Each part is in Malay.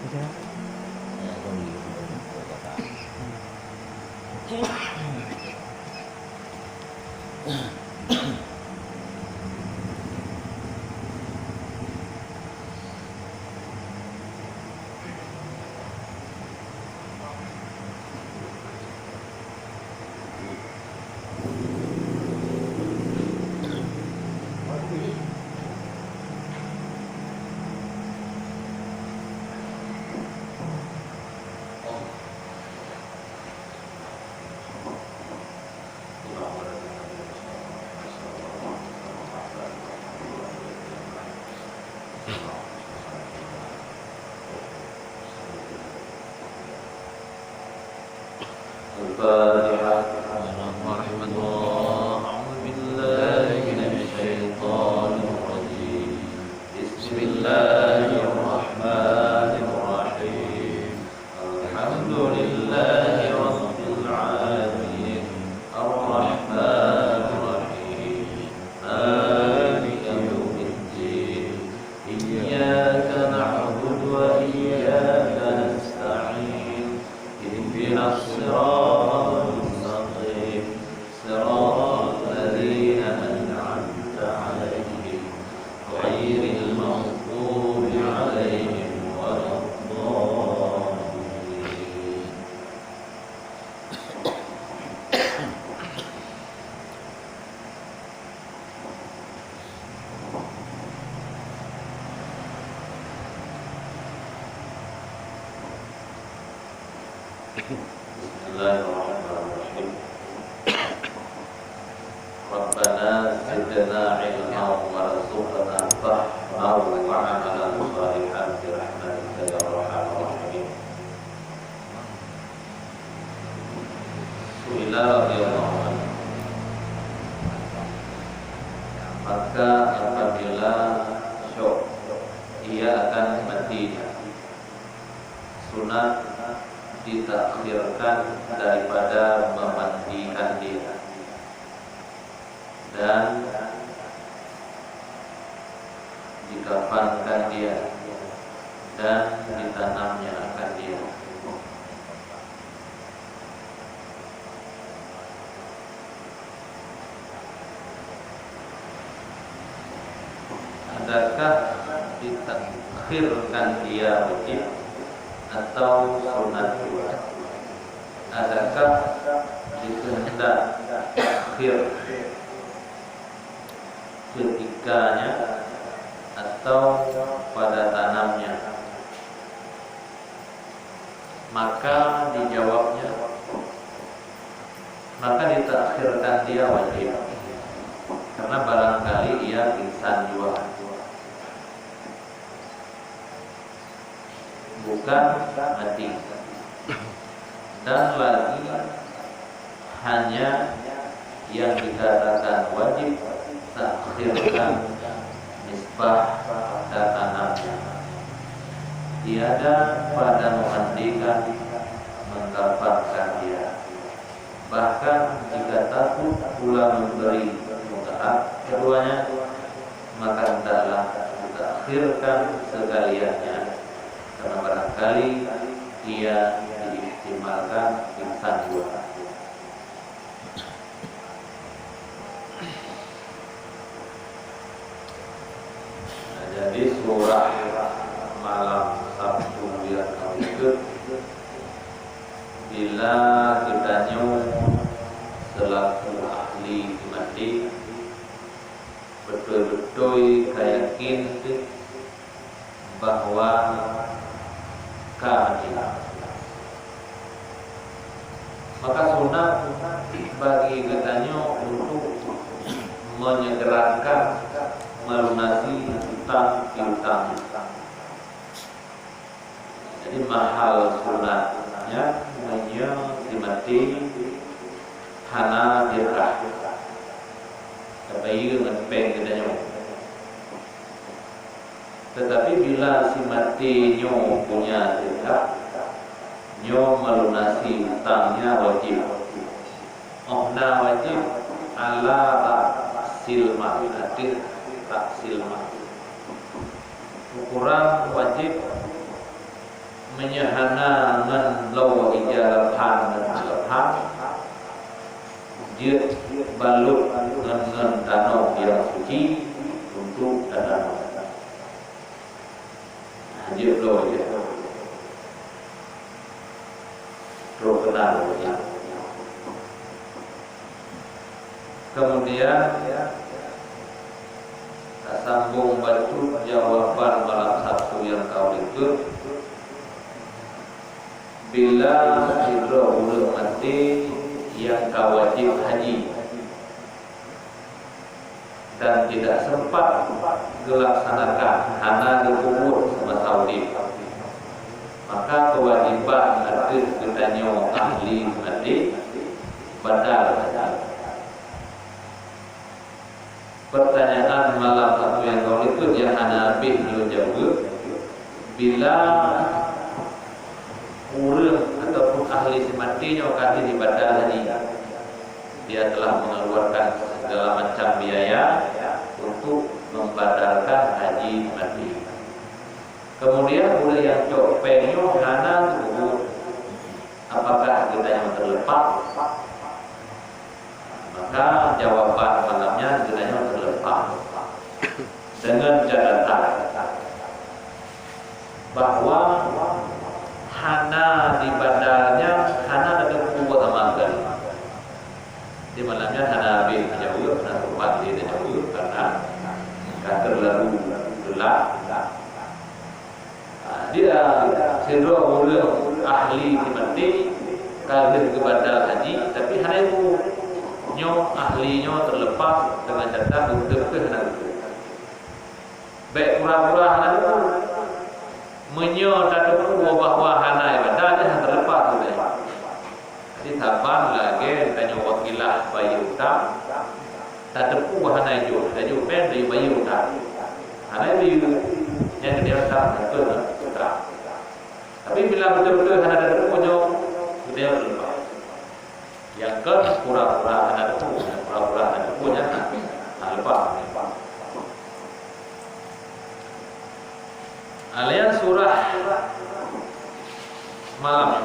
Bismillahirrahmanirrahim. Rabbana zidna ilma warzuqna fahma wa amalan shalihan bi rahmatika ya arhamar rahimin. Suila radhiyallahu anhu. Maka apabila syok ia akan mati, sunat ditakhirkan daripada memandikan dia dan dikafankan dia dan ditanamnya akan dia. Adakah ditakhirkan dia wajib atau sunat juga? Adakah dikehendak akhir ketikanya atau pada tanamnya? Maka dijawabnya, maka ditakhirkan dia wajib, karena barangkali ia pingsan juga, bukan mati. Dan lagi hanya yang dikatakan wajib takhirkan nisbah pada tanamnya, tiada pada memandikan mengkafankan dia. Bahkan jika takut pula memberi mutahab keduanya, maka hendaklah ditakhirkan sekaliannya, karena barangkali ia diihtimalkan pingsan juga. Nah, jadi surah malam Sabtu yang berikut, bila kita selaku ahli mandi betul-betul yakin bahwa keadilan, maka sunat bagi katanya untuk menyegerakan melunasi hutang piutang. Jadi mahal sunatnya dimati hana dirah, tapi dengan peng katanya. Tetapi bila si mati nyo punya dirah, nyo melunasi hutangnya wajib. Ohna wajib ala silma, hadir tak silma. Ukuran wajib menyahana ngan lawa ijalapan dan lephan dia balut ngan danau yang suci untuk danau dia lawa dia roh kenal dia. Kemudian tak sambung batu jawaban malam Sabtu yang kau ikut. Bila hidro ulun mati yang kau wajib haji dan tidak sempat dilaksanakan karena dikubur sama Saudi, maka kewajiban hadis ditanya ahli mati badal haji. Pertanyaan malam Sabtu yang kau ikut yang Hanabi belum jawab. Bila urang ataupun ahli sematinya kasih di badal haji, dia telah mengeluarkan segala macam biaya untuk membadalkan haji mati. Kemudian boleh yang copengnya hana kubur, apakah kita yang terlepas? Maka jawaban malamnya kiranya terlepas dengan catatan bahwa hana di badalnya hana ada kuat amalkan. Di malamnya hana bin jauh hana tempat dia jauh karena terlalu gelap. Dia sedua ulun ahli mati kalau ke badal haji, tapi hana itu ahlinya terlepas dengan catatan untuk hana itu. Baik pura-pura hana itu menyo tatu bahwa hana ibadah dia terlepas sudah. Jadi taban lagi tanya wakilah bayi utang tatu hana itu, taju pen dari bayi utang. Hana itu yang dia utang betul. Tapi bila betul-betul hana tatu menyo dia terlepas. Yang ke pura-pura hana tatu, pura-pura hana punya lepas. Alian surah malam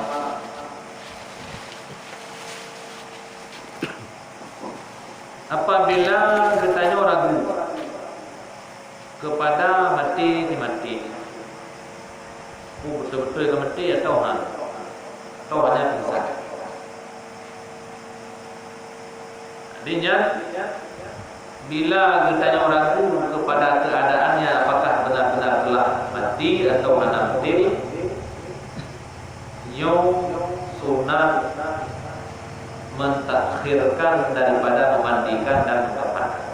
apabila ditanya ragu kepada mati di mati, betul-betul ke mati atau hanya pingsan. Artinya bila ditanya ragu kepada keadaannya apakah benar-benar telah mati atau hana mati, sunat mentakhirkan daripada memandikan dan mengkafankan.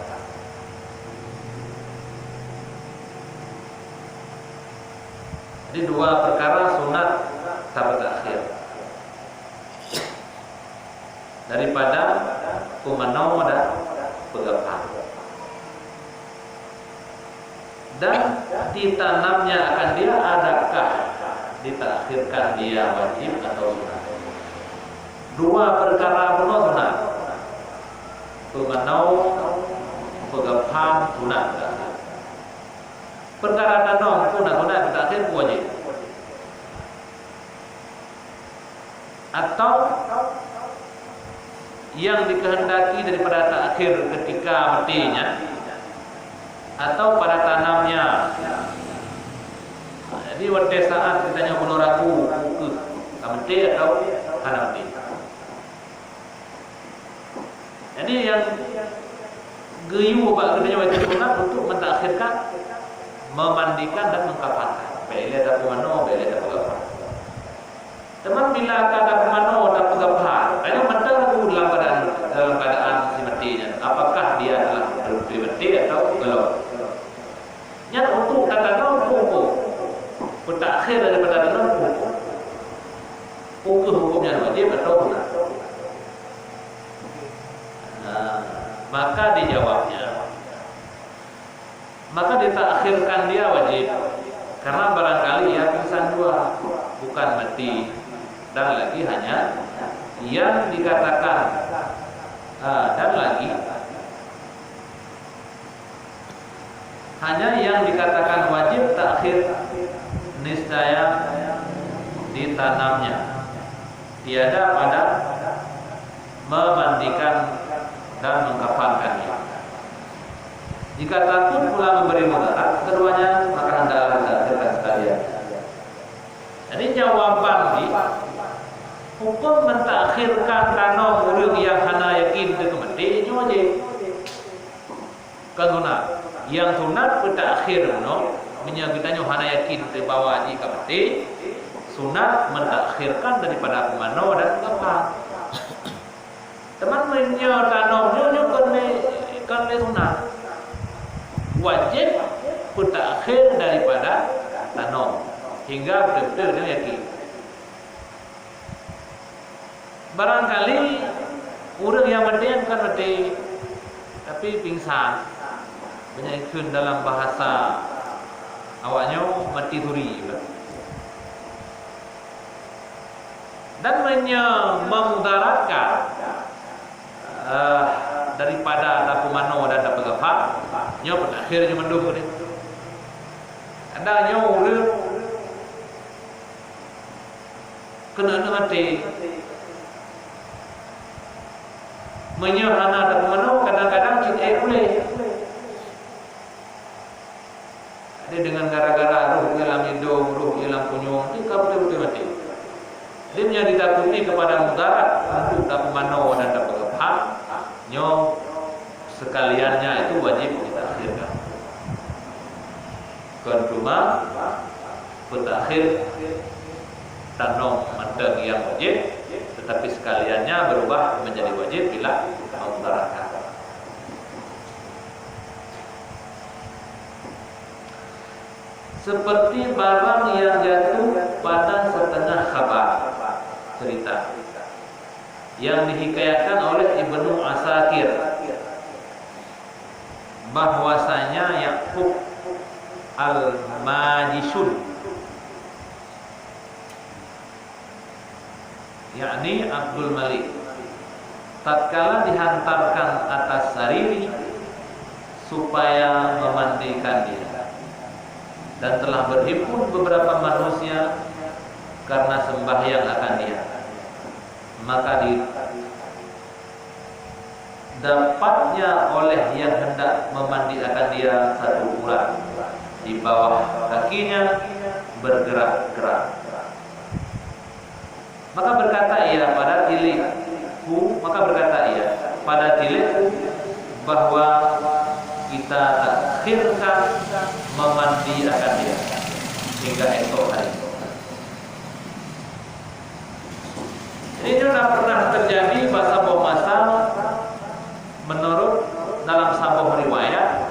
Jadi dua perkara sunat tabakhir daripada kumanau dan pegapan. Dan ditanamnya akan dia adakah ditakhirkan dia wajib atau sunat? Dua perkara benar sunat. Pemanau, pegapan sunat. Perkara tanam sunat ditakhir wajib. Atau yang dikehendaki daripada takhir ketika matinya atau pada tanamnya. Jadi pada saat ditanya penuh ragu mati atau hana mati. Jadi yang geyu bak katanya wajib sunat untuk mentakhirkan, memandikan dan mengkafankan. Bila ada pemano, bila ada pegapan. Teman bila ada pemano dan pegapan, hanya mata ragu dalam keadaan si matinya. Apakah dia adalah berbukti mati atau belum? Yang untuk kata hukum bertakhir daripada dalam hukumnya wajib atau sunat. Maka dijawabnya, maka ditakhirkan dia wajib karena barangkali ia pingsan dua, bukan mati, dan lagi hanya yang dikatakan dan lagi hanya yang dikatakan wajib takhir niscaya tanamnya, tiada pada memandikan dan mengkafankannya. Jika takut pula memberi mudarat keduanya, maka hendaklah diakhirkan sekalian. Jadi jawaban di hukum mentakhirkan tanam urang yang hana yakin itu mati nyoje. Kan sunat. Yang sunat mentakhir no, menyagitanya hana yakin te bawa ji ka mati. Sunat mentakhirkan daripada mano dan kapan. Teman menyo tanam nyo kan le sunat. Wajib mentakhir daripada tanam hingga betul-betul dia yakin. Barangkali orang yang mati kan mati tapi pingsan, menyebut dalam bahasa awaknya mati turi juga. Dan memudaratkan daripada dapu mano dan dapu gafak nyo akhirnya mendung ni. Ada nyo urang kena mati menyahana dapu mano kadang-kadang kita boleh. Ada dengan gara-gara roh dalam hidung, roh dalam punyung, itu betul-betul mati. Dia menjadi ditakuti kepada mudarat untuk dapu mano dan dapu gafak nyo sekaliannya itu wajib kita akhirkan. Kedua, berakhir tanam mandang yang wajib, tetapi sekaliannya berubah menjadi wajib bila mengutarakan. Seperti barang yang jatuh pada setengah khabar, cerita yang dihikayatkan oleh Ibnu Asakir bahwasanya Yaqub al-Majishun, yakni Abdul Malik, tatkala dihantarkan atas sariri supaya memandikan dia, dan telah berhimpun beberapa manusia karena sembahyang akan dia, maka dapatnya oleh yang hendak memandi akan dia satu ular di bawah kakinya bergerak-gerak. Maka berkata ia pada tilikku, bahwa kita takhirkan memandi akan dia hingga esok hari. Ini sudah pernah terjadi pada sebuah masa menurut dalam sebuah riwayat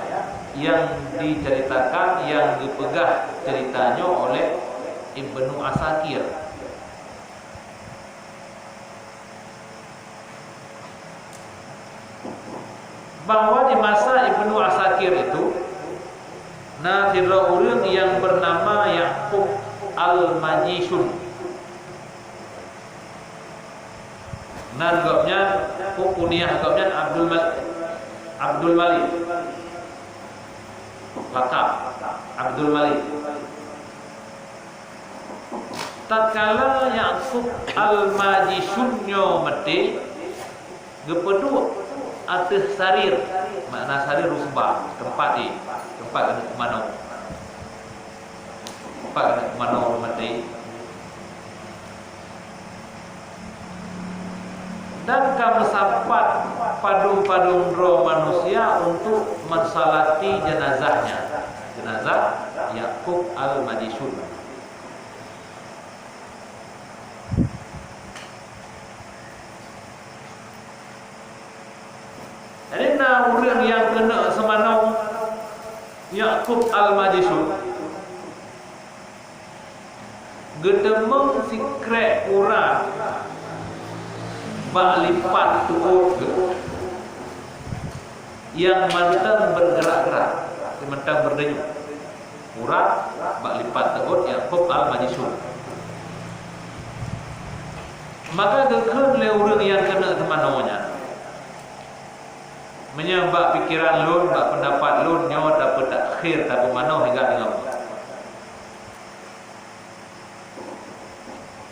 yang diceritakan, yang dipegah ceritanya oleh Ibnu Asakir. Bahwa di masa Ibnu Asakir itu ada orang yang bernama Yaqub al-Majishun. Nanggapnya kunyah gapnya Abdul Malik. Lakab Abdul Malik. Tatkala Yaqub al-Majishunnya mati, gepedu atas sarir, makna sarir rusbah, tempat mana mati. Dan kamu sapat padung-padung roh manusia untuk mensalati jenazahnya, jenazah Yaqub al-Majishun. Jadi orang yang kena semanau Yaqub al-Majishun gedemeng si krek urang bak lipat tubuh yang mantan bergerak-gerak, mantan berdenyut. Urang bak lipat tubuh Yaqub al-Majishun. Maka gekeun le urang yang kena temanaunya, menyebab pikiran lun, bak pendapat lun nyawa dapat takhir tabu manau hingga dengan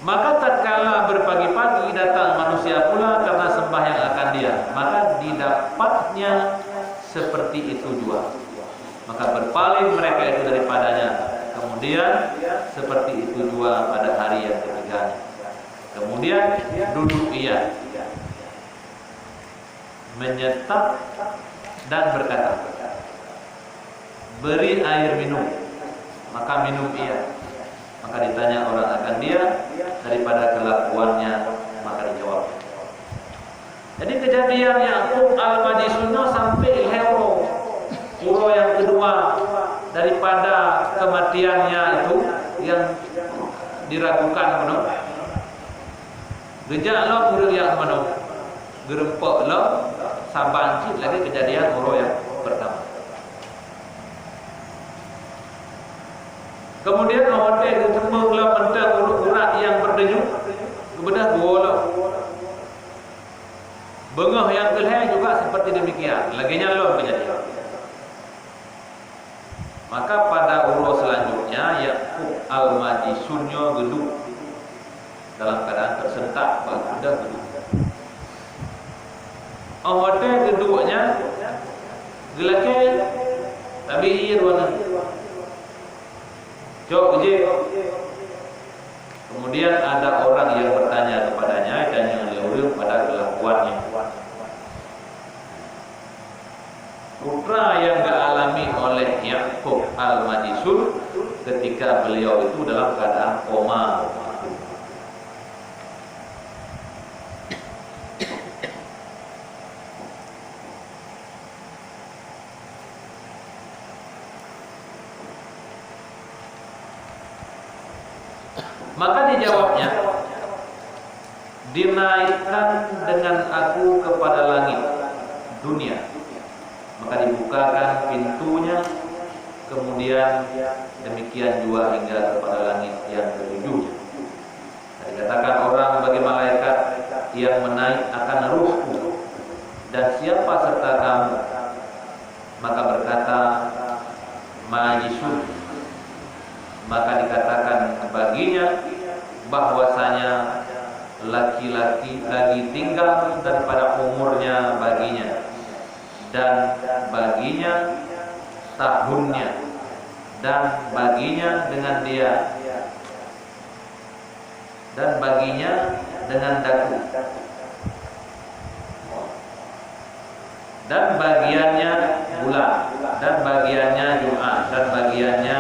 Maka tatkala berpagi-pagi datang manusia pula karena sembahyang akan dia, maka didapatnya seperti itu juga. Maka berpaling mereka itu daripadanya. Kemudian seperti itu juga pada hari yang ketiganya. Kemudian duduk ia, menyetap dan berkata, beri air minum. Maka minum ia. Maka ditanya orang akan dia daripada kelakuannya, maka dijawab. Jadi kejadian Ya'qub al-Majishunyo sampai hero yang kedua daripada kematiannya itu yang diragukan benar. Gejak lo kudu yang mana? Gerempok lo sabancit lagi kejadian yang pertama. Kemudian awak ketemu lah mentang urat yang berdenyut kebedah bola. Bengah yang kelihatan juga seperti demikian. Laginya lo kejadian. Maka pada urus selanjutnya Ya'qub al-Majishunyo gedung dalam keadaan tersentak sudah gedung. Awak gedungnya gelake tapi iya warna. Jok je. Kemudian ada orang yang bertanya kepadanya dan yang melihat pada kelakuannya. Putra yang dialami oleh Ya'qub al-Majishun ketika beliau itu dalam keadaan koma. Maka dijawabnya, dinaikkan dengan aku kepada langit dunia. Maka dibukakan pintunya, kemudian demikian juga hingga kepada langit yang ketujuhnya. Dikatakan orang bagi malaikat yang menaik akan ruhku, dan siapa serta kamu? Maka berkata Majishun. Maka dikatakan baginya bahwasanya laki-laki lagi tinggal daripada umurnya baginya, dan baginya tahunnya, dan baginya dengan dia, dan baginya dengan daku, dan bagiannya bulan, dan bagiannya Jumat, dan bagiannya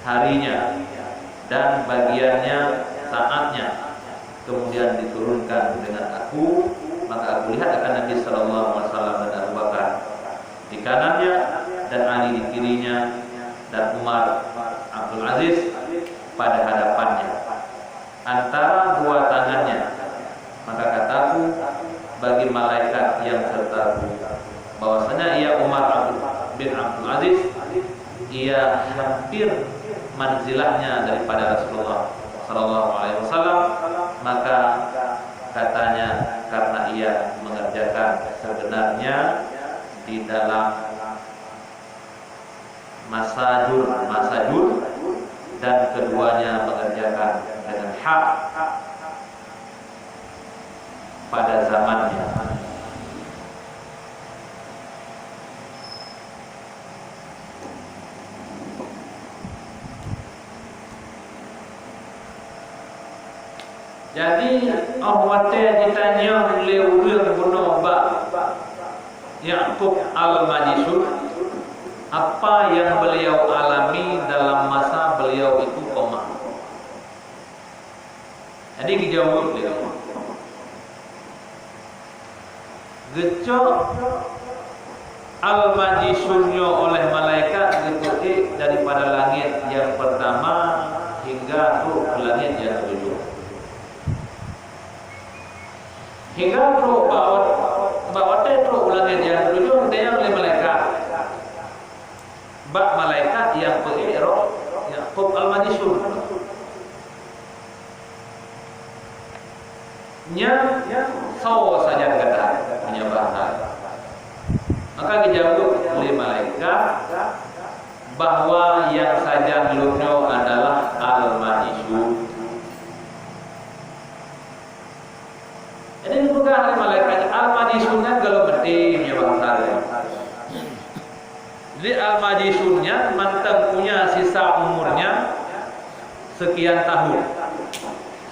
harinya, dan bagiannya saatnya. Kemudian diturunkan dengan aku. Maka aku lihat akan Nabi sallallahu alaihi wasallam dan Abu Bakar di kanannya, dan Ali di kirinya, dan Umar Abdul Aziz pada hadapannya antara dua tangannya. Maka kataku bagi malaikat yang sertaku bahwasanya ia Umar bin Abdul Aziz, ia hampir manzilahnya daripada Rasulullah sallallahu alaihi wasallam. Maka katanya karena ia mengerjakan sebenarnya di dalam masajur dan keduanya mengerjakan dengan hak pada zamannya. Jadi awatnya ditanya oleh orang bunobak Ya'qub al-Majishun, apa yang beliau alami dalam masa beliau itu koma. Jadi dijawab beliau, gecok al-Majishunyo oleh malaikat diikuti daripada langit yang pertama hingga ke langit yang ketujuh. Hingga pro bawa pro langit yang ketujuh dia oleh malaikat. Bak malaikat yang berikrar Ya'qub al-Majishun. Nya saw saja kata punya bahasa. Maka dijawab oleh malaikat bahwa yang saja lunyo adalah al-majishun. Ini dipegang oleh malaikat. Al-majishunnya kalau betimnya bangsa. Jadi al-majishunnya mantap punya sisa umurnya sekian tahun,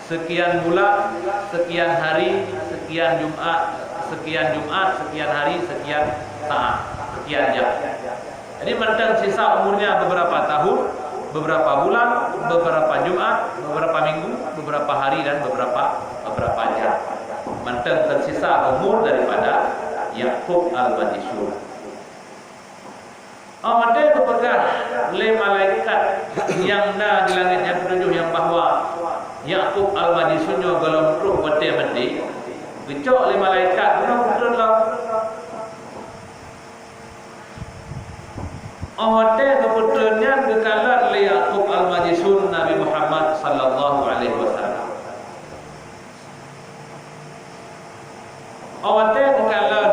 sekian bulan, sekian hari, sekian Jumat, sekian hari, sekian saat, sekian jam. Jadi mantap sisa umurnya beberapa tahun, beberapa bulan, beberapa Jumat, beberapa minggu, beberapa hari dan beberapa jam. Mantap tersisa umur daripada Yaqub al-Majishun. Mantap berpegang oleh malaikat yang na di langit yang ketujuh yang bahwa Yaqub al-Majishun yo galon ruh bete-bete. Dicok oleh malaikat benar-benar Mantap kebetulannya dikalat oleh Yaqub al-Majishun Nabi Muhammad sallallahu alaihi wasallam. Awatnya dikalan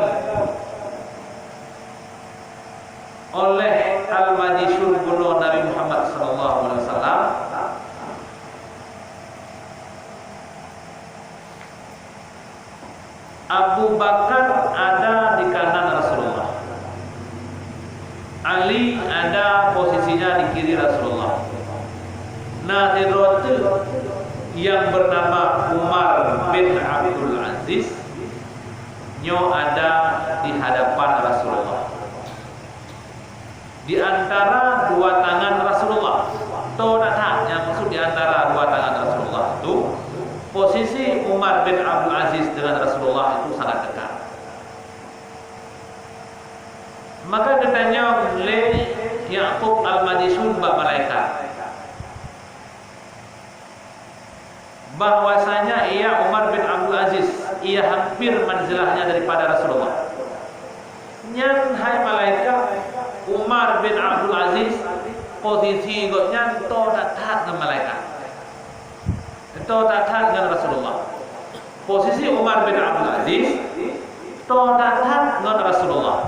oleh al-Majishun bunuh Nabi Muhammad sallallahu alaihi wasallam. Abu Bakar ada di kanan Rasulullah. Ali ada posisinya di kiri Rasulullah. Nahdiratul yang bernama Umar bin Abdul Aziz nyo ada di hadapan Rasulullah. Di antara dua tangan Rasulullah. Tonata yang maksud di antara dua tangan Rasulullah itu posisi Umar bin Abdul Aziz dengan Rasulullah itu sangat dekat. Maka ditanya oleh Yaqub al-Majishun bab malaikat bahwasanya ia Umar bin Abdul Aziz ia hampir manzilahnya daripada Rasulullah. Nyan hai malaikat Umar bin Abdul Aziz posisi gotnya to tatat dengan malaikat. To tatat dengan Rasulullah. Posisi Umar bin Abdul Aziz to tatat dengan Rasulullah.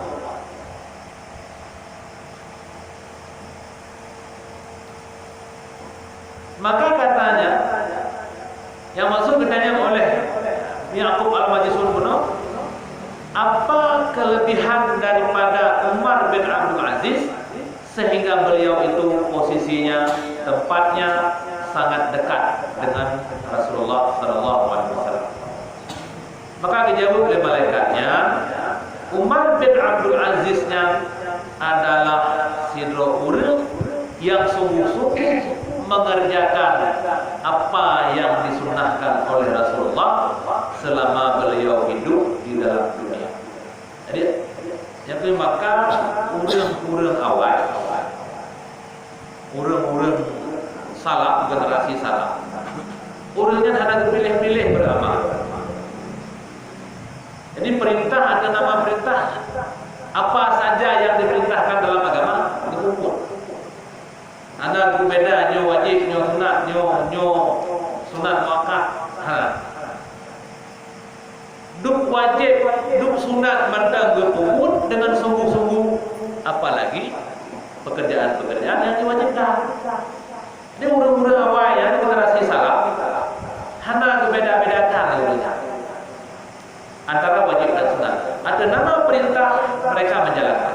Maka katanya yang maksud ditanya oleh Yaqub al-Majishun bunuh, apa kelebihan daripada Umar bin Abdul Aziz sehingga beliau itu posisinya, tempatnya sangat dekat dengan Rasulullah sallallahu alaihi wasallam. Maka dijawab oleh malaikatnya, Umar bin Abdul Aziznya adalah sidro uril yang sungguh-sungguh mengerjakan apa yang disunahkan oleh Rasulullah selama beliau hidup di dalam dunia. Jadi yang maka urang-urang awal, urang-urang salaf, generasi salaf, urangnya ada pilih-pilih beramal. Jadi perintah ada nama perintah, apa saja yang diperintahkan dalam agama diukur. Ada berbeda nyo wajib, nyo sunat, nyo sunat muakkad. Duk wajib, duk sunat mantap berpuput dengan sungguh-sungguh, apalagi pekerjaan-pekerjaan yang diwajibkan. Ini urang-urang awal yang generasi salaf, hana berbeda-bedakan antara wajib dan sunat. Ada nama perintah mereka menjalankan.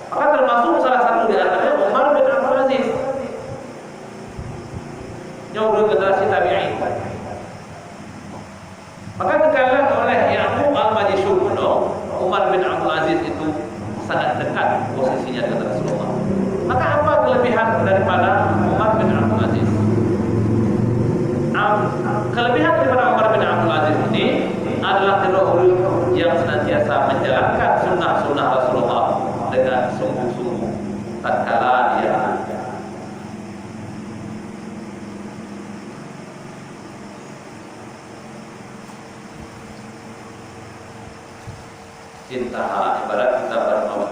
Maka termasuk salah satu di antaranya Umar bin Abdul Aziz. Nyuruh generasi tabi'in. Maka dikatakan oleh Yaqub al-Majishun bunuh, Umar bin Abdul Aziz itu sangat dekat posisinya dengan Rasulullah. Maka apa kelebihan daripada Umar bin Abdul Aziz? Kelebihan daripada Umar bin Abdul Aziz ini adalah terlalu yang senantiasa menjalankan sunnah-sunnah Rasulullah dengan sungguh-sungguh tatkala dia intaha ibarat kita bermaut.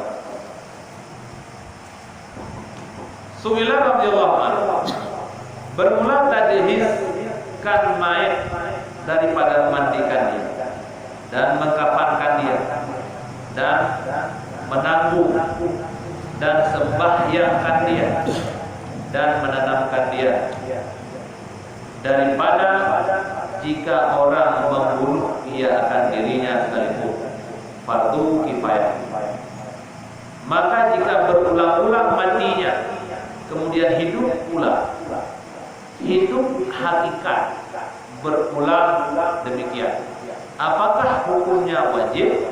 Suwila radhiyallahu anhu bermula tajhizkan mayat daripada memandikan dia dan mengkafankan dia dan menanggung dan sembahyangkan dia dan menanamkan dia, daripada jika orang membunuh ia akan dirinya sekalipun. Fardu kifayah. Maka jika berulang-ulang matinya kemudian hidup pula, hidup hakikat berulang demikian, apakah hukumnya wajib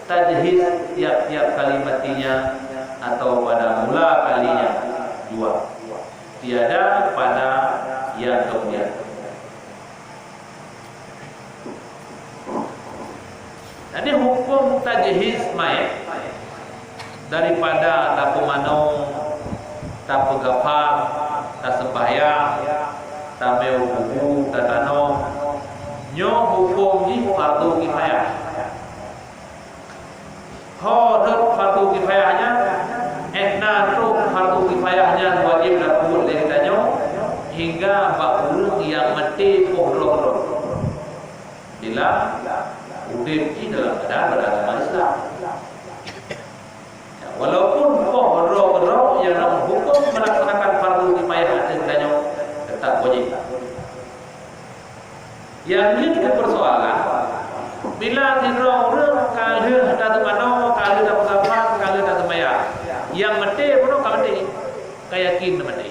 tajhiz tiap-tiap kali matinya atau pada mula kalinya? Dua, tiada pada yang kemudian. Jadi hukum tajhiz mayat daripada tak pemanong, tak pegafar, tak sembahyang, tak meu buku, tak tanong, nyo hukum ni fardu kifayah. Ho fardu kifayahnya, ekna tu fardu kifayahnya wajib lakukan oleh kita hingga bakulung yang mati pohon. Bila udip di dalam keadaan beragama Islam. Ya, walaupun roh yang hukum melaksanakan fardu kifayah katanya tetap wajib. Yang ini persoalan bila orang kalau tak mana, kalau tak berapa, kalau tak sembahyang, yang mati pun tak mati, kayakin mati.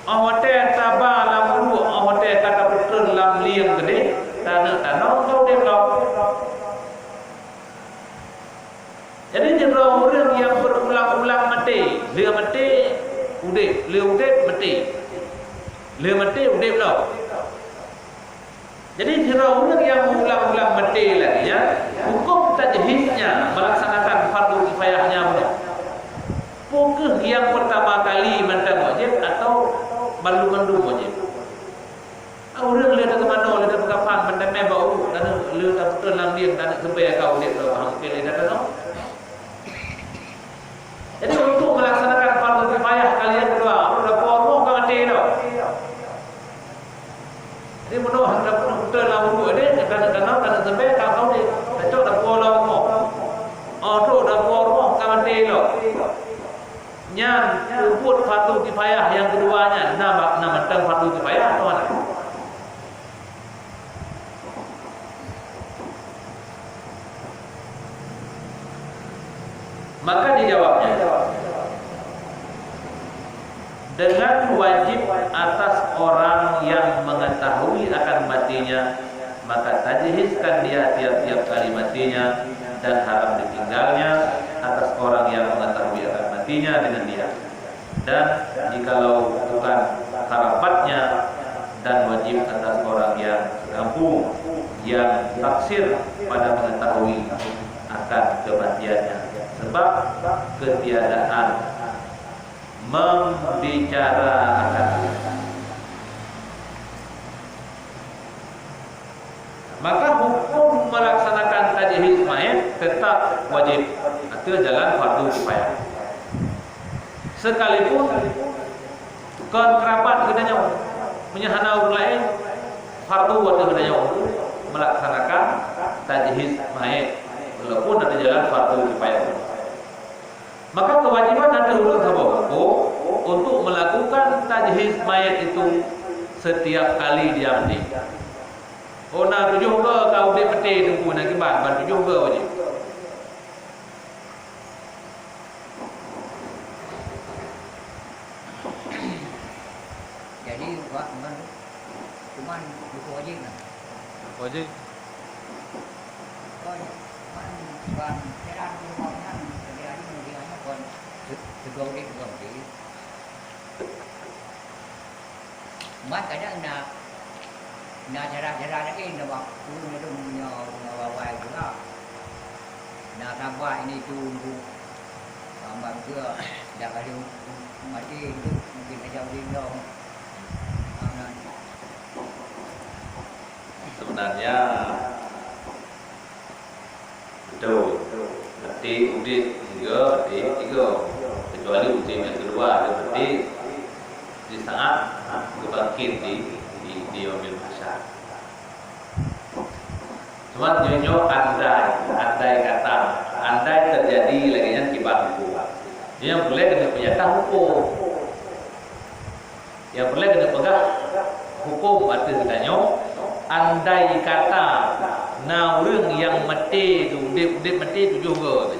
Awate tabah lamulu, awate kata betul lam liang gede, tanah kau develop. Jadi orang yang berulang-ulang mati, dia mati, udip mati, dia mati, udip lo. Jadi orang yang berulang-ulang mati lagi ya, hukum tajhiznya melaksanakan fardu kifayahnya benar. Bukan yang pertama kali mentang wajib atau balu-balu wajib. Orang lihat ke mana, lihat ke kapan, mentang bau, dan lihat betul lang dia tak sampai kau lihat tu, hampir lihat tu. Jadi untuk melaksanakan fardu kifayah kalian kedua, sudah pormo kau mati dah. Jadi menurut hendak betul lang buku ini, kadang-kadang sampai kau ni, cocok dah pormo. Tu dah pormo kau mati dah. Yang ubud fardu kifayah yang keduanya nama mentang fardu kifayah atau mana? Maka dijawabnya dengan wajib atas orang yang mengetahui akan matinya, maka tajhizkan dia tiap-tiap kali matinya dan haram ditinggalnya atas orang yang mengetahui akan matinya dengan dia. Dan jikalau bukan kerabatnya, dan wajib atas orang yang kampung yang taksir pada mengetahui akan kematiannya, sebab ketiadaan membicarakan. Maka hukum melaksanakan tajhiz mayat tetap wajib atau jalan fardu kifayah. Sekalipun kerabat katanya menyahana orang lain, fardu atau katanya melaksanakan tajhiz mayat walaupun ada jalan fardu kifayah. Maka kewajiban ada ulul habaqo untuk melakukan tajhiz mayat itu setiap kali dia mati. Oh nak tujuh ke kau dia peti tunggu nak kibat tujuh ke wajib. Jadi cuman buku wajib lah. Wajib. Kon ban jalan di rumahnya dia hanya kon tegau di. Mat kadang nak cara-cara lagi nak waktu ni tu punya wawai juga. Nak tambah ini tunggu tambah juga dah kali mati itu mungkin jauh dong. Sebenarnya betul, berarti udit tiga, kecuali udit yang kedua ada berarti di saat kebangkit di Yaumil Mahsyar. Cuma nyonya andai kata andai terjadi lagi yang kibat hukum. Yang boleh kena penyata hukum. Yang boleh kena pegang hukum arti sedanyo. Andai kata na orang yang mati tu, dia mati tu juga.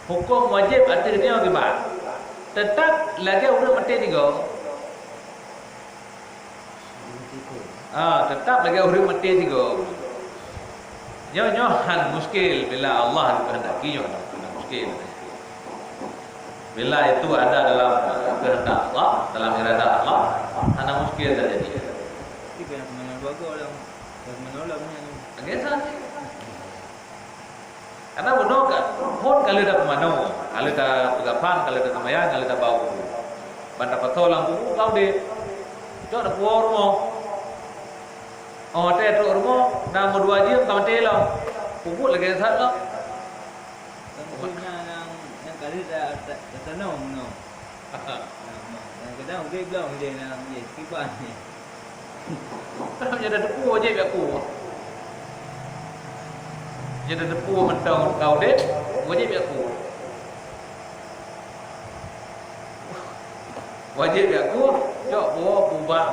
Hukum wajib arti dia kibat. Tetap lagi orang mati juga. Tetap lagi orang mati juga. Nyohan muskil bila Allah kehendaki nyohan muskil. Bila itu ada dalam kehendak Allah, dalam irada Allah, hana muskil terjadi. Tiga yang menolak yang menolaknya ni. Agak karena bodoh kan, hot kalau dah kemana, kalau dah pegapan, kalau dah kemayan, kalau dah bau. Bandar patolang buku kau deh, jauh dah puar rumah. Teh tu rumah, dah mau 2 jam kau mati lah. Pupuk lagi sat lah. Tentunya yang kali dah tertanam no. Kadang dia bilang dia nak kiban ni. Kalau dia dah depu aja aku. Dia dah depu mentang kau deh, wajib aku. Wajib aku, jok buah bubak.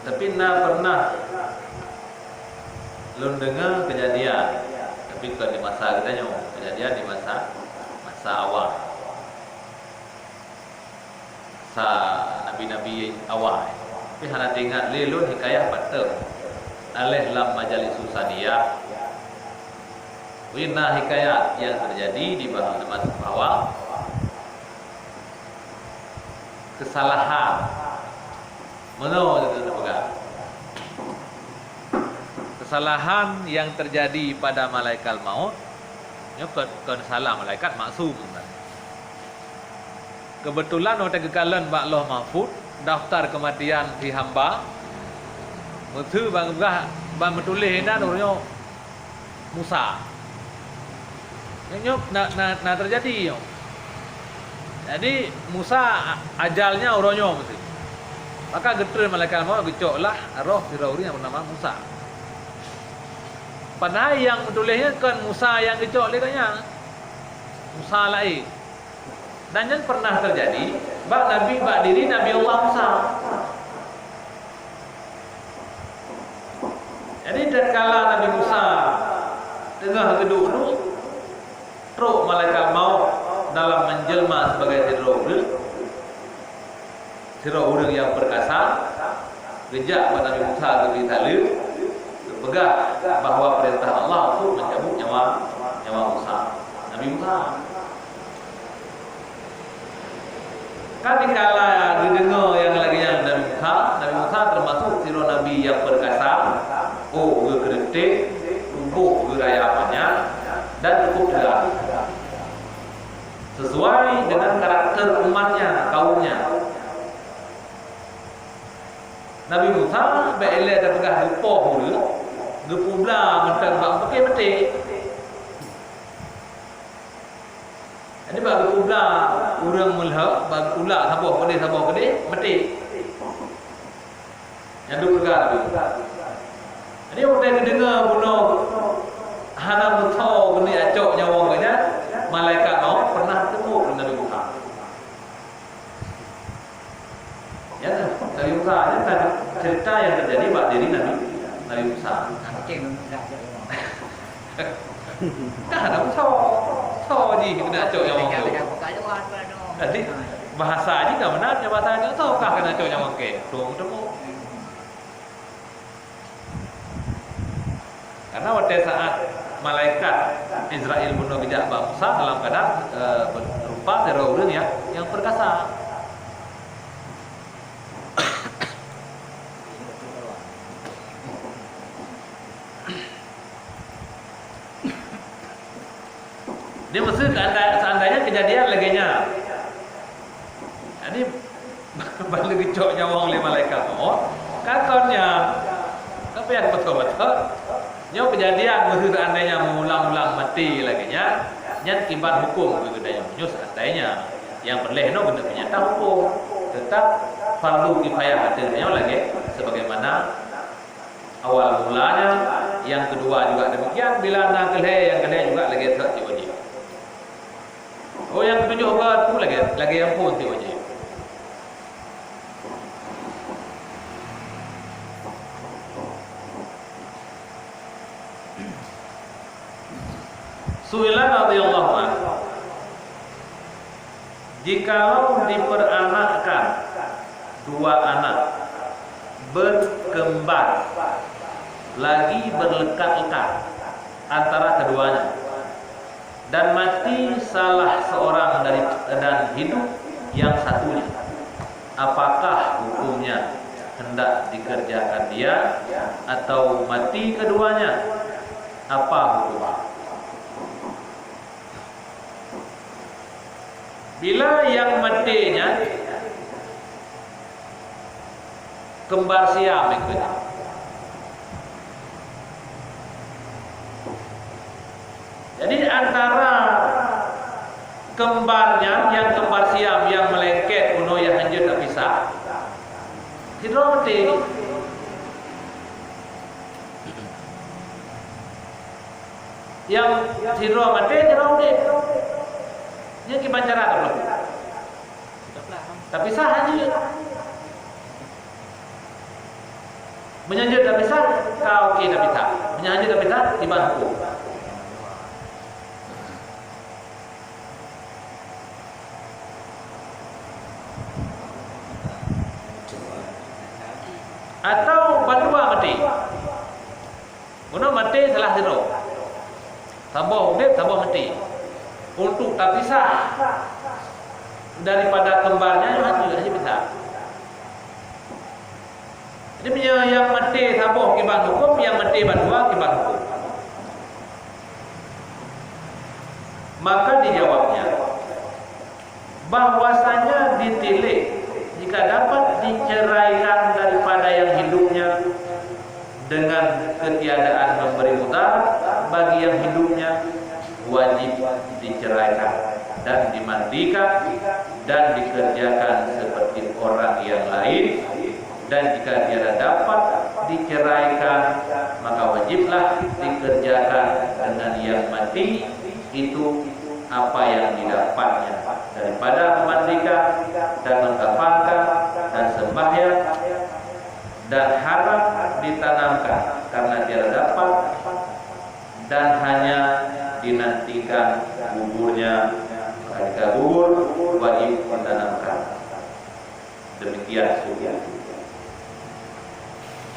Tapi pernah belum dengar kejadian. Tapi bukan di masa kita nyo, kejadian di masa awal. Masa nabi-nabi awal. Tapi hana ingat lelun hikayah patut. Alih lam majalis susaniyah. Wina hikayat yang terjadi di masa awal. Kesalahan. Mana kita pegang? Kesalahan yang terjadi pada malaikat maut, bukan salah malaikat maksum. Kebetulan waktu kekalan Allah Mahfud daftar kematian si hamba, mutu bangga bang metulis dan orangnya Musa. Nyok nak terjadi. Jadi Musa ajalnya orangnya mesti. Maka geter malaikat maut gecoklah roh Firaun yang bernama Musa. Padahal yang menulisnya kan Musa yang gecok lekanya. Musa lain. Dan yang pernah terjadi, bak diri Nabi Allah Musa. Jadi tatkala Nabi Musa tengah duduk truk malaikat maut dalam menjelma sebagai Firaun yang perkasa, gejak pada Nabi Musa ke Talib, berpegang bahawa perintah Allah untuk mencabut nyawa Musa. Nabi Musa. Kan dikala didengar yang lagi yang Nabi Musa termasuk siro Nabi yang perkasa, berkretik, tumbuh gerayapannya dan cukup tegar. Sesuai dengan karakter umatnya, kaumnya. Nabi Musa beeleh dan pegah lupa hulu, gepubla mentang bang pakai mati. Jadi bagi gepubla orang melha, bagi ular sabah kede mati. Yang dulu pegah Nabi. Jadi orang dengar bunuh hana mutau kini acok nyawa kanya, malaikat mau pernah ketemu dengan Nabi Musa. Ya, Nabi Musa ini kan cerita yang terjadi pada diri Nabi Musa. Dah ada Musa, je kena acok yang orang tu. Jadi bahasa aja tak benar, bahasa aja tahu kah kena acok yang orang ke? Tuang ketemu. Karena pada saat malaikat Israel bunuh bijak Musa dalam keadaan berupa Firaun yang perkasa. Dia mesti seandainya kejadian legenya. Jadi balik gecok nyawa oleh malaikat maut, kakonnya tapi yang betul-betul. Nyo kejadian mesti seandainya mengulang-ulang mati legenya, nyan kiban hukum ke kedai nyus atainya yang boleh no guna penyata hukum tetap fardu kifayah hadirnya lagi sebagaimana awal mulanya, yang kedua juga demikian, bila nak kelih yang kelih juga lagi tak wajib. Oh yang ketujuh juga tu lagi yang pun wajib. Su'ilan radhiyallahu anhu, jikalau diperanakkan dua anak berkembar lagi berlekat-lekat antara keduanya dan mati salah seorang dari dan hidup yang satunya, apakah hukumnya hendak dikerjakan dia atau mati keduanya? Apa hukumnya? Bila yang matinya kembar siam ikutnya, jadi antara kembarnya yang kembar siam yang melengket kuno yang hancur tak pisah, tidak mati. Yang tidak mati tidak mati. Ini gimana cara tak boleh? Tapi sah hancur. Menyanjur tak bisa, kau tak bisa. Menyanjur tak bisa, tiba hukum. Atau berdua mati. Guna mati salah zero. Tambah hidup, tambah mati. Untuk tak bisa daripada kembarnya hancur hanya bisa. Jadi yang mati sabuh kibat hukum, yang mati berdua kibat hukum. Maka dijawabnya bahwasanya ditilik jika dapat diceraikan daripada yang hidupnya dengan ketiadaan memberi mudarat bagi yang hidupnya, wajib diceraikan dan dimandikan dan dikerjakan seperti orang yang lain. Dan jika dia dapat diceraikan, maka wajiblah dikerjakan dengan yang mati itu apa yang didapatnya daripada memandikan dan mengkafankan dan sembahyang dan harap ditanamkan karena dia dapat dan hanya dinantikan guburnya. Ketika gugur wajib ditanamkan. Demikian sunnah.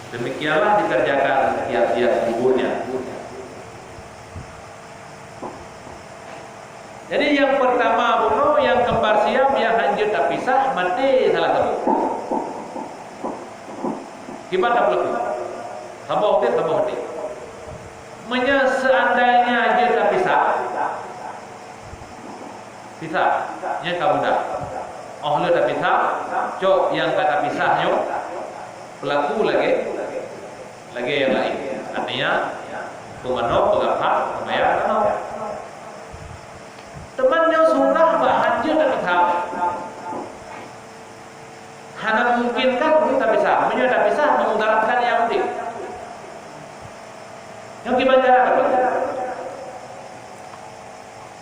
Demikianlah dikerjakan tiap-tiap guburnya. Jadi yang pertama bunuh yang kembar siam yang hancur tak pisah mati salah satu. Gimana berlaku? Tambah hati, tambah hati. Seandainya hancur tak pisah, pisahnya kamu dah. Oh lu tak pisah, cok yang kata pisahnya pelaku lagi yang lain. Artinya pemano, pengapa, pembayar, temannya surah bahagia dan pisah. Hanya memungkinkan kita bisa, menyudah bisa memudaratkan yang penting. Yang gimana cara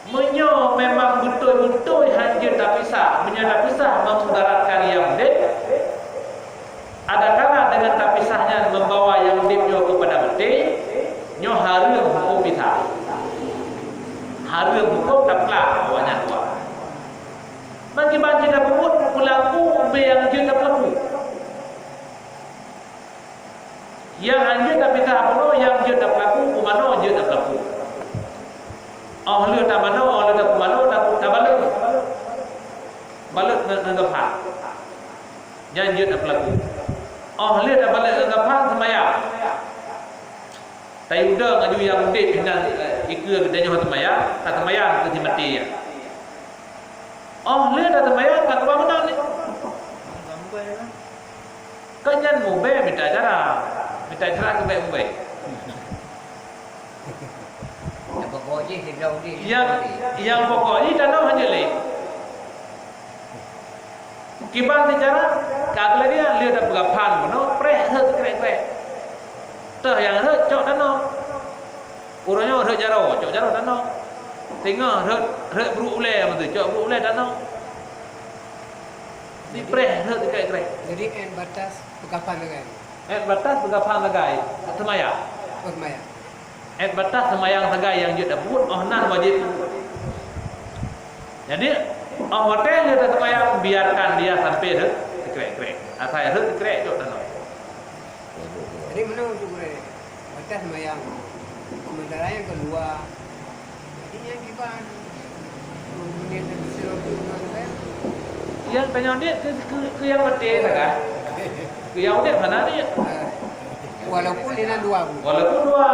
menyo memang betul-betul hancur tak bisa, menyudah bisa memudaratkan yang penting. Adakala dengan tak pisahnya membawa yang dipnyo kepada mati, nyo harum hukum pisah. Harum hukum tak pelak bawanya tua. Bagi banci dah berbuat pelaku be yang dia tak pelaku. Yang anjir tak pisah apa yang dia tak pelaku, kumano dia tak pelaku. Oh lu tak mano, lu tak kumano, tak balik. Balik ngegapah. Yang dia tak pelaku. Oh lihat tak balik ngegapah semayang. Tai udah ngaju yang dek dengan ikut kedanya semayang, tak semayang ke mati ya. Oh lihat tak semayang tak kebangunan ni. Kanyan mube minta cara ke baik mube. Apa pokok je hilau dia. Yang pokoknya tanam hanya le. Kibang secara kagak dia dah bergapan, no preh krek. Tah yang cok tanam. Urangnya jaro tanam. Tengah buru ule betul, cok buru ule tanam. Di preh krek. Jadi en batas pekapan dengan. Et batas bergapan lagai semaya. Semaya. Et batas semayang sagai yang dia buat nan wajib. Jadi hotel dia tak semayang biarkan dia sampai krek. Asal krek cok tanam. Jadi mana untuk batas semayang. Sementara yang kedua, jadi yang gimana? Mungkin Yang penyong dia ke yang betul kan? Ke yang dia mana dia? walaupun ini dua. Walaupun dua.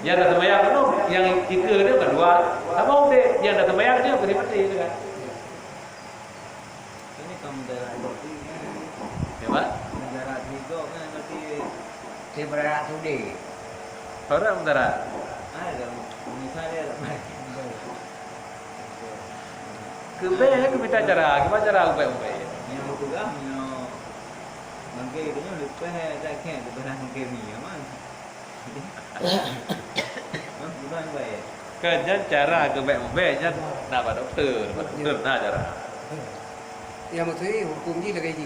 Yang dah semayang tu, yang kita dia kedua. Apa dia? Yang dah semayang dia ke betul kan? Ini kamu darah berarti. Hebat. Darah tiga kan berarti. Saya beranak tu dia. Orang darah. Ada misalnya ada. Kebaya kita cara, gimana cara ubah. Yang berpegang yang mangke dia lupa dah kan berang mangke ni aman. Bukan baik. Kan cara kebaya jan nak pada doktor nak cara. Yang maksudnya hukum ni lagi ni.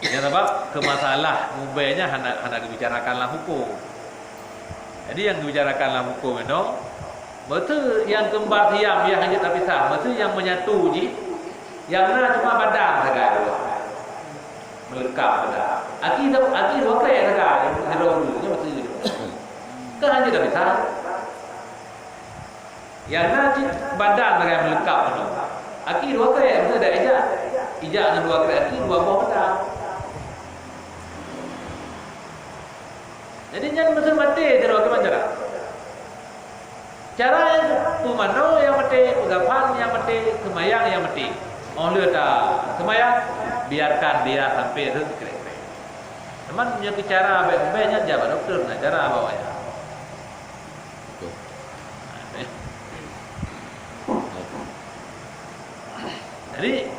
Ya sebab ke masalah ubahnya hendak dibicarakanlah hukum. Jadi yang dibicarakanlah hukum itu betul yang kembar siam yang hanya tak pisah, betul yang menyatu je. Yang mana cuma badan saja dua. Melengkap saja. Aki dua krek saja yang dulu betul. Ke hanya tak pisah. Yang mana badan saja melengkap tu. Aki dua krek betul ada ijak. Ijak dengan dua krek aki dua buah badan. Jadi jangan betul mati terus ke cara. Cara yang pemano yang mati, pegapan yang mati, semayang yang mati. Oh lihat semayang biarkan dia sampai itu krek. Teman punya cara baik-baiknya jabat doktor nak cara bawa ya. Jadi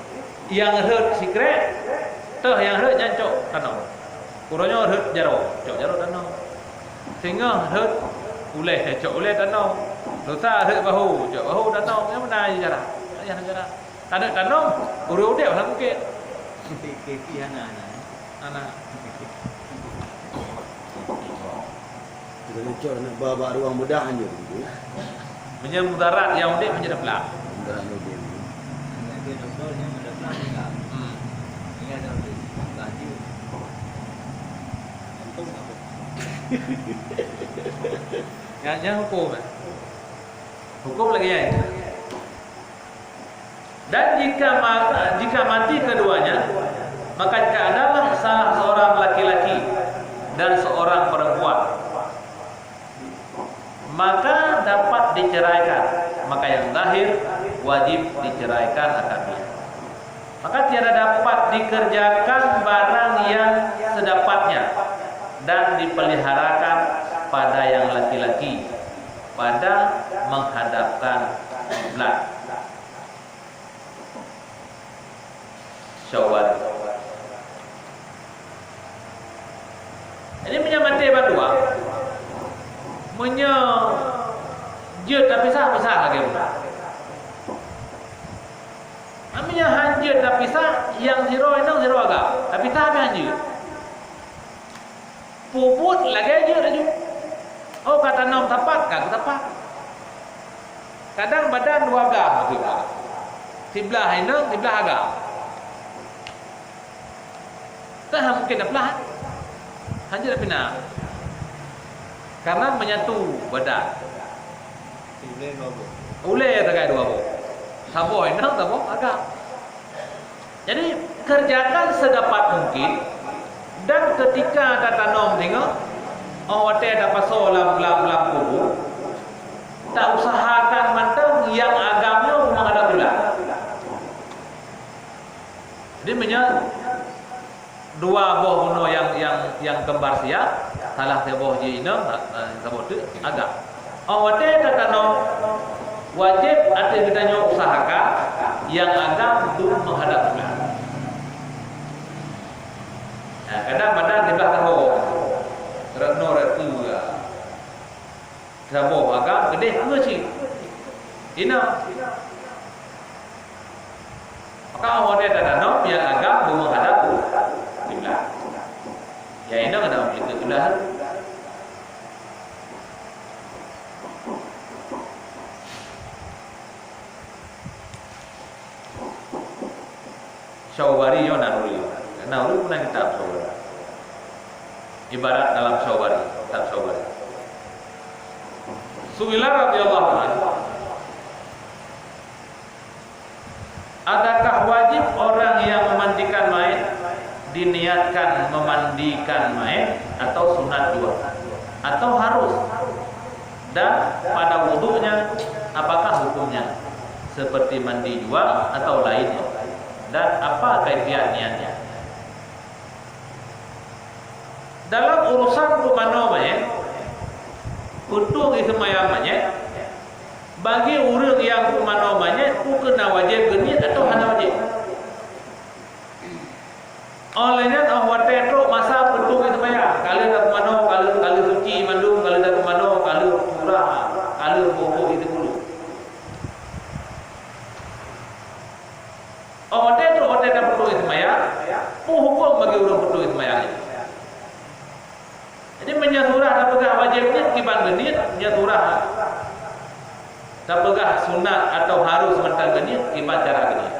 yang hurt secret, tuh yang hurt jancok tanam. Kurangnya hurt jaro tanam. Sehingga hurt uleh tanam. Dosa hurt bahu tanam. Yang mana cara? Yang cara. Tanam urut-urut lah mungkin. Keki anak. Jadi cok nak bawa ruang mudah je. Punya mudarat yang udik punya dah Mudah ni. Dia doktor yang ada plan enggak? Ini ada gaji. Untung apa? Yang hukum. Hukum lagi ya. Dan jika mati keduanya, maka adalah salah seorang laki-laki dan seorang perempuan, maka dapat diceraikan. Maka yang lahir wajib diceraikan akadnya. Maka tiada dapat dikerjakan barang yang sedapatnya dan dipeliharakan pada yang laki-laki pada menghadapkan kiblat. Syawal. Ini punya mati berdua. Punya je tapi pisah lagi. Amnya hanjir tapi pisah yang zero agak. Tapi tak hanjir. Puput lagi aja. Oh kata nom tepat kagak tepat. Kadang badan dua agak juga. Sebelah ini, sebelah agak. Tak mungkin dapat. Hanjir tapi nak. Karena menyatu badan. Boleh bawa. Boleh tak dua bu. Sabo ini, sabo agak. Jadi kerjakan sedapat mungkin. Dan ketika kata nom tengok, wate dapat solam lam kubu, tak usahakan mantap yang agamnya memang ada pula. Jadi menyak dua buah bunuh yang kembar siap, salah sebuah je ina sabot tu agak. Awate tatano wajib ati kita usahakan yang agak belum menghadap kiblat. Nah, kadang-kadang di belakang tahu retno retu ya. Sabo agak gede ke sih. Ina. Maka awate tatano yang agak belum menghadap kiblat. Ya ini ada kiblat. Syawari yo naruri. Naruri pun kitab Syawari. Ibarat dalam Syawari, kitab Syawari. Su'ilah radhiyallahu anhu. Adakah wajib orang yang memandikan mayit diniatkan memandikan mayit atau sunat juga? Atau harus? Dan pada wudunya apakah hukumnya? Seperti mandi juga atau lainnya? Dan apa kaifiat niatnya? Dalam urusan pemano mayit, untuk ismayam mayit, bagi orang yang pemano mayit, kena wajib genit atau hana wajib? Olehnya awak tetrok masa untuk ismayam, kalau dah pemano, kalau suci mandung, kalau dah pemano, kalau curah, kalau bobo itu dulu. Awak tetrok perlu ismayam, hukum bagi orang perlu ismayam. Jadi menyaturah tak pegah wajibnya kiban genit, menyaturah tak pegah sunat atau harus mentang genit kiban cara genit.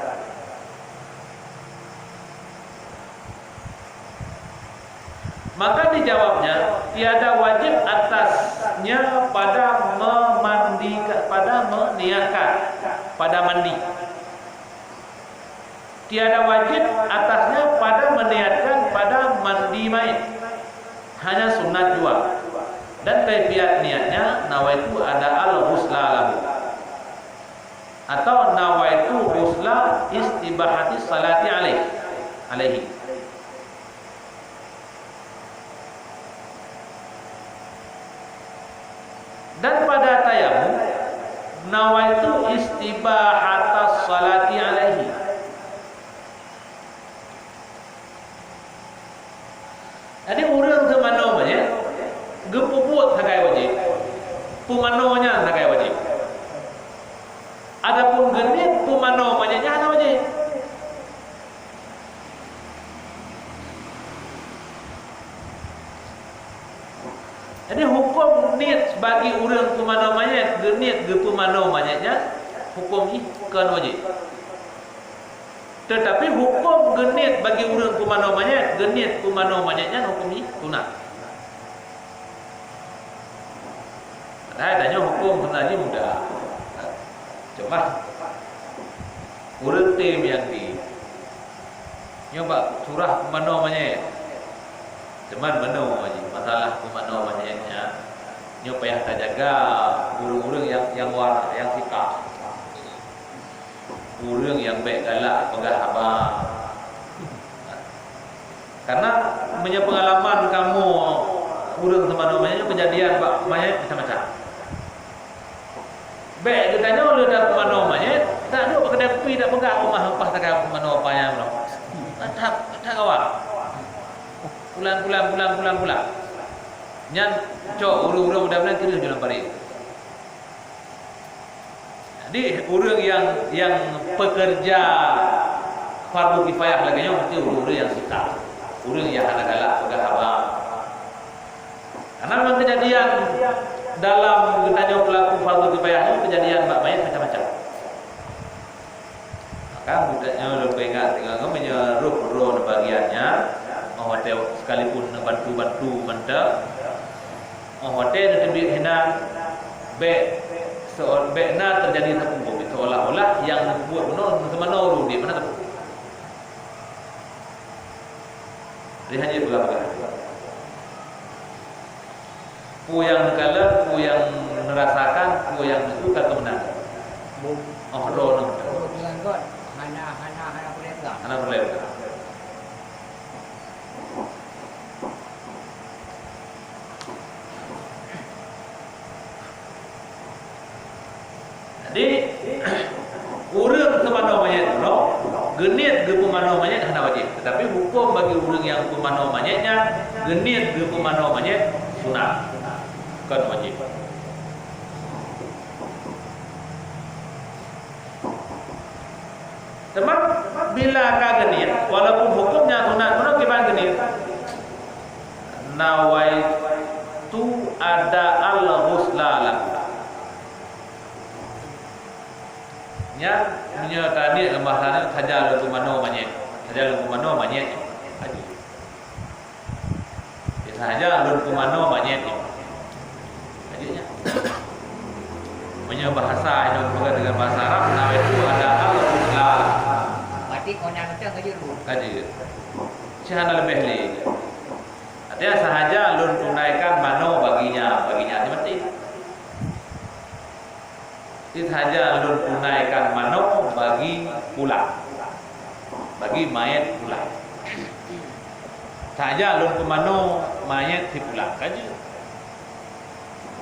Maka dijawabnya tiada wajib atasnya pada memandikan, pada meniatkan, pada mandi. Tiada wajib atasnya pada meniatkan pada mandi mayit. Hanya sunat jua. Dan kaifiat niatnya nawaitu ada al-ghusla lahu. Atau nawaitu ghusla istibahati salati alaihi. Dan pada tayamum nawaitu istibahata salati alaihi. Jadi orang semano banyak gepuput takai wajib, pumanonya takai wajib. Adapun genit pumano banyaknya hana wajib. Jadi hukum niat bagi orang pumano banyak, genit gepumano banyaknya hukum ini kan wajib. Tetapi hukum genit bagi orang pumano banyak, genit pumano banyaknya hukum ini sunat. Adanya hukum sebenarnya mudah. Coba urut tim yang di nyoba surah pumano banyak. Cuman mano aja masalah pumano banyaknya. Nyoba yang terjaga urung-urung yang war yang sikap. Orang yang baik galak pegah abang. Karena punya pengalaman kamu orang teman-temannya kejadian pak banyak macam-macam. Baik kita oleh dah teman-temannya tak ada kedai kopi tak pegah rumah hempah tak kau teman-temannya belum. Tak kawan. Pulang. Nyan cok urung-urung mudah-mudahan kira dalam parit. Jadi orang yang pekerja fardu kifayah lagi mesti orang yang suka, orang yang hana galak pegah abang. Karena memang kejadian dalam ditanya pelaku fardu kifayah itu kejadian banyak macam-macam. Maka budaknya lebih ingat tinggal menyeruh roh bagiannya, hotel sekalipun bantu mantap, hotel lebih hina benar terjadi tepung seolah-olah yang buat benar semana orang di mana tepung. Dia hanya berapa? Pu yang kalah, pu yang merasakan, pu yang itu kata benar. Oh, roh. Hana boleh. genit ge pemano manyet hana wajib. Tetapi hukum bagi orang yang pemano manyetnya genit ge pemano manyet sunat. Bukan wajib. Teman bila ka genit walaupun hukumnya sunat mana kiban genit nawaitu ada al-ghuslalah nya punya tadi bahasanya saja lu mano manyet haji saja lu mano manyet hajinya punya bahasa itu bukan dengan bahasa Arab nawaitu ada al-ghuslalah berarti konan kita kerja dulu haji sihana lebih lagi artinya sahaja lu tunaikan mano baginya mati saja lu tunaikan mano bagi pulang bagi mayat pulang saja lu mano mayat si pulang kaji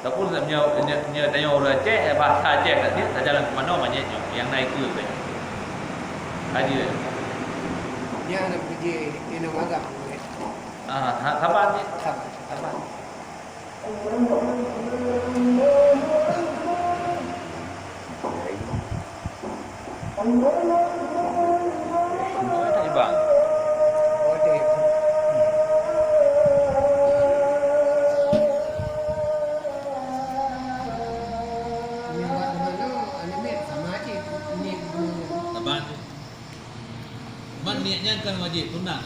ataupun nya tanya orang Aceh bahasa Aceh tadi saja lu mano mayatnya yang naik ke kaji Dia nak pergi minum agak. sabar ni Sabar. bang Oh, dia. Ini buat mana? Anime sama aja. Ini sabar ni man niatnya kan wajib sunat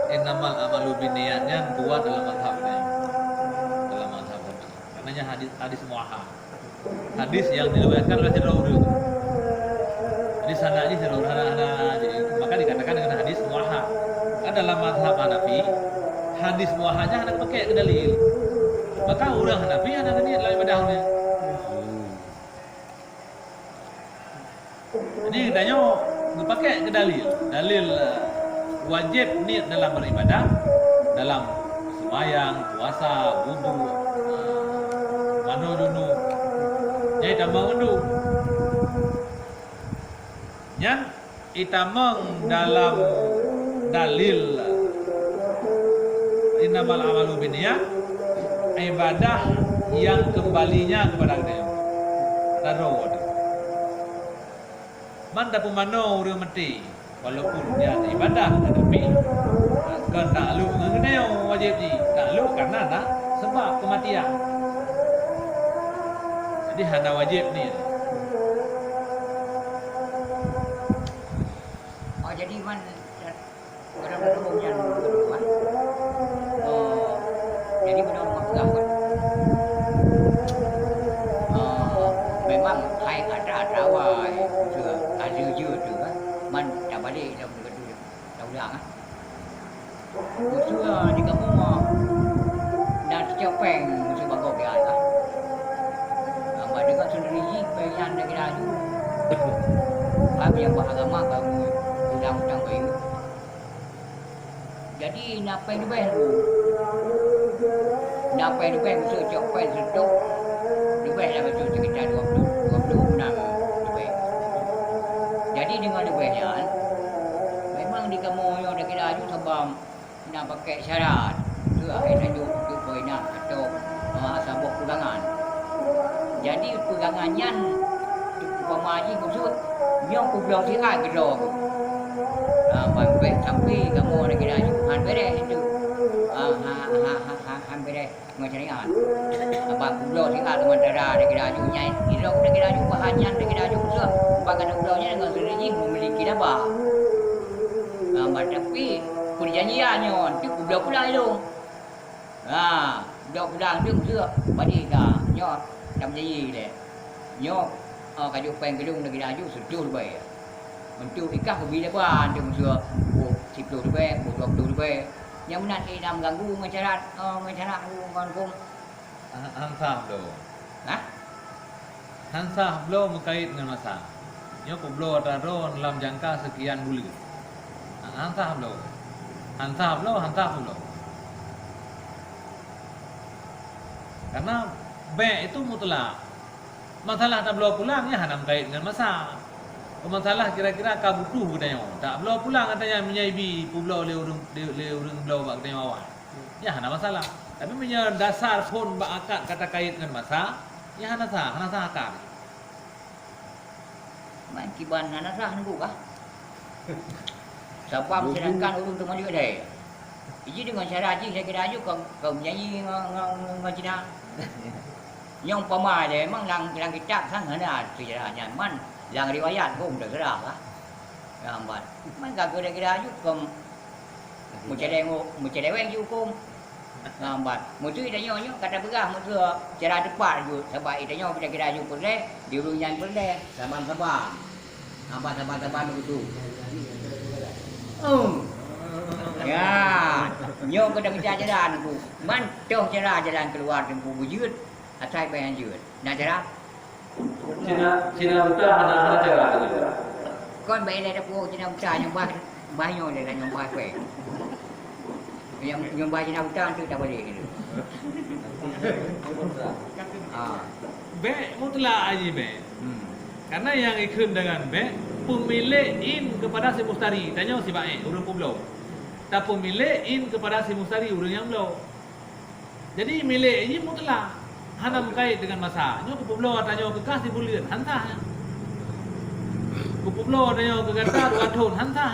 innamal amalu binniyatnya kuat dalam mazhabnya. Karenanya hadis muahad. Hadis yang diriwayatkan oleh Tirmidzi. Jadi sanadnya Tirmidzi maka dikatakan dengan hadis muahad. Kan dalam mazhab Hanafi, hadis muahadnya hendak pakai ke dalil. Maka orang Hanafi ada niat dalam ibadahnya. Jadi tanya dipakai ke dalil. Dalil wajib niat dalam beribadah, dalam sembahyang, puasa, wudu, mano dunu, nyai tambang undu. Yang itamang dalam dalil innamal amalu binniyat ibadah yang kembalinya kepada dia. Darod. Man dapat mano urang mati walaupun dia ibadah tetapi kan takluk mengenai wajib ni takluk karena nak sebab kematian jadi hana wajib ni jadi man orang umumnya kedua jadi benar maksudkan memang hai ada wai chưa ada je tu kan man dah balik dah berdua dah ulang ah musuh di kampung mah dah cepeng musuh bagau dia lah apa dengan sendiri pengen nak kira tu apa yang beragama kamu undang-undang baik jadi napa yang dibayar napa yang dibayar musuh cepeng seduk dibayar betul sekitar 26 dibayar jadi dengan dibayar memang di kamu yang dah kira tu sebab nak pakai syarat tu akhir tajuk untuk bernak atau sabuk pegangan jadi pegangannya umpama haji maksud nyong ku bilang sihat ke dah sampai sampai kamu ada kira han beres itu han beres ngajarian apa ku bilang sihat dengan darah ada kira nyai hidup ada kira bahannya ada kira maksud pakai ulangnya dengan sendiri memiliki apa tapi perjanjiannya tu budak pulang itu. Budak pulang tu mesti bagi dah nyok dah janji dia. Nyok kajuk peng gedung negeri aju setuh baik. Untuk ikah bila ban tu mesti 10 lebih, 20 lebih. Yang mana ni nak mengganggu masyarakat kampung. Hansah lo. Hah? Hansah lo berkait dengan masa. Nyok belum ada dalam jangka sekian bulan. Hansah lo. Hantar pula. Karena baik itu mutlak. Masalah tak boleh pulang ya hanam kait dengan masa. Masalah kira-kira kabutu katanya. Tak boleh pulang katanya menyaibi pulau le urang belau bak katanya awal. Ya hanam masalah. Tapi punya dasar pun bak akad kata kait dengan masa, ya hana sah akad. Main kiban anak sah nunggu kah? Siapa sedangkan urung teman juga deh. Iji dengan cara aji saya kira aja kau menyanyi dengan Cina. Yang pama dia memang lang kitab sang hana sejarah nyaman, lang riwayat pun dah gerak lah. Gambar. Man kagak kira aja kau mucadeweng hukum. Gambar. Mutu idanyo kata begah mutu cara depan ju sebab idanyo kira ju pun deh, diurungan pun deh, sabar. Sabar begitu. Ya, nyo kadang jalan aku. Man toh jalan keluar tempu bujut, atai bayan jut. Nah cara Cina buta hana cara tu. kon bayi le dapu Cina buta yang banyo le yang pe. Yang bayi Cina buta tu tak boleh gitu. Be mutlak aja be. Karena yang ikut dengan be pemilik in kepada si mustari. Tanya si baik urang pulau. Tak pemilik in kepada si mustari urang yang belau. Jadi milik ini mutlak. Hanam kait dengan masa. Nyo ke pulau tanya ke kasih bulan hantah. Ke pulau tanya ke kata 2 tahun hantah.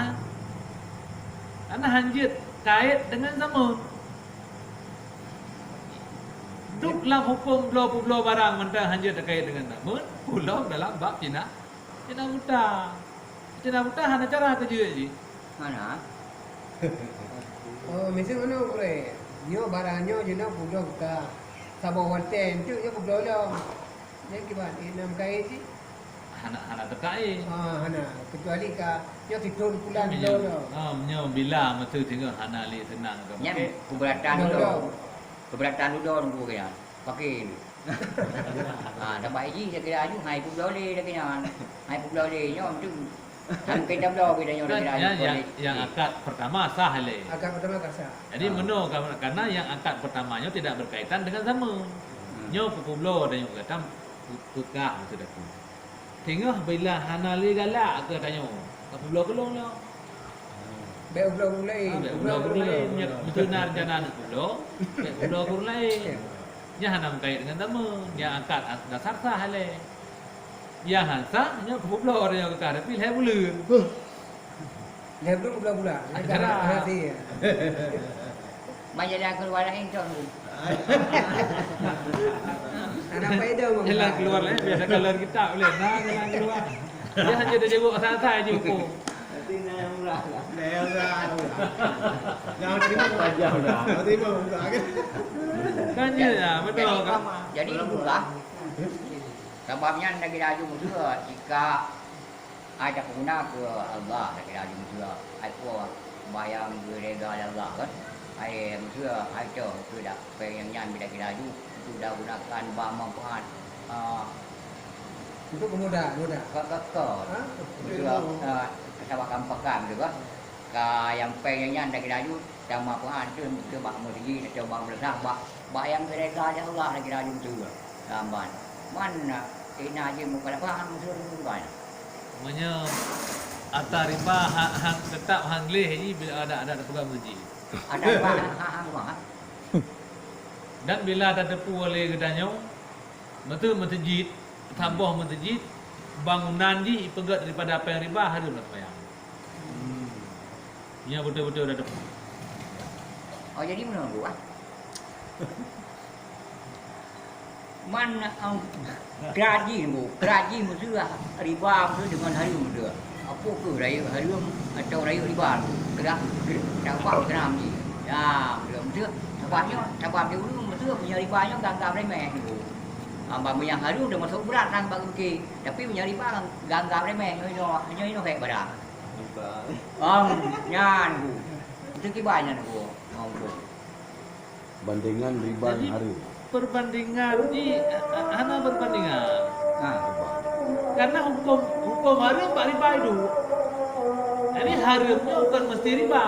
Karena hanjit kait dengan zaman. Duklah hukum pulau barang mentah hanjit terkait dengan zaman. Pulau dalam bab Cina buta. Cina buta hana cara kerja je. Mana? Oh, mesti mana boleh. Nyo barangnya je nak pulau buka. Sabang wanten tu je pulau lah. Jadi gimana? Enam kait sih. Hana terkait. Hana. Kecuali ka nyo kitun pulang pulau lah. Menyo bila masa tengok hana li senang ke. Nyam keberatan dulu nunggu kena. Pakai. Dapat iji saya kira aju hai pulau le dah kena. Hai pulau le nyo tu. Kan kita pulau kita nyo dah kena. Yang akad pertama sah le. Akad pertama kasar. Jadi meno karena yang akad pertamanya tidak berkaitan dengan zaman. Nyo ke pulau dan nyo kata pekah sudah tu. Tengah bila hana li galak ke tanya. Ke pulau kelong lah. Pulau lain. Pulau lain. Betul nak jalan pulau. Pulau lain. Nya hanam kait dengan tamu, yang akad dasar sah le. Ya hansa nya ke pulau dia ke kada pilih bulan. Lebih bulan-bulan. Negara hati. Mai jalan keluar lain tu. Anak faedah mah. Jalan keluar lain biasa color kita boleh nah jalan keluar. Dia hanya dia jago santai je hukum. Nanti nak murah lah. Jangan terima saja dah. Terima buka kan. Kan ya, betul kan. Jadi buka. Sebabnya lagi laju musuh jika ada guna ke Allah lagi laju musuh. Aku bayang gerega Allah kan. Ai musuh ai tu sudah pengen nyan bila lagi laju sudah gunakan bahan manfaat. Untuk mudah. Kita bakal pekan juga. Yang pengen lagi laju sama Tuhan tu bak mesti coba bersah bak yang mereka ada Allah lagi laju juga. Gambar. Mana ina je muka lapan musuh banyak. Namanya atar riba hang tetap hang leh ni bila ada pegang masjid. Ada hang banget. Dan bila ada tepu oleh gedanya, betul masjid, tambah masjid, bangunan di pegat daripada apa yang riba harum nak bayar. Ya betul-betul ada tepu. Oh jadi menunggu ah. Mana keraji musuh riba musuh dengan harum musuh. Apa ke raya harum atau raya riba? Kerak dapat kenam ni. Ya, musuh sebab dia dulu musuh punya ribanya ganggam remeh tu. Ambang yang harum dah masuk berat kan bagi ke. Tapi punya riba ganggam remeh nyo hek barang. Nyan bu. Itu kibanya tu. Bandingan riba Jadi, hari. Perbandingan ni hana berbandingan. Karena hukum harum pak riba itu. Ini harumnya bukan mesti riba.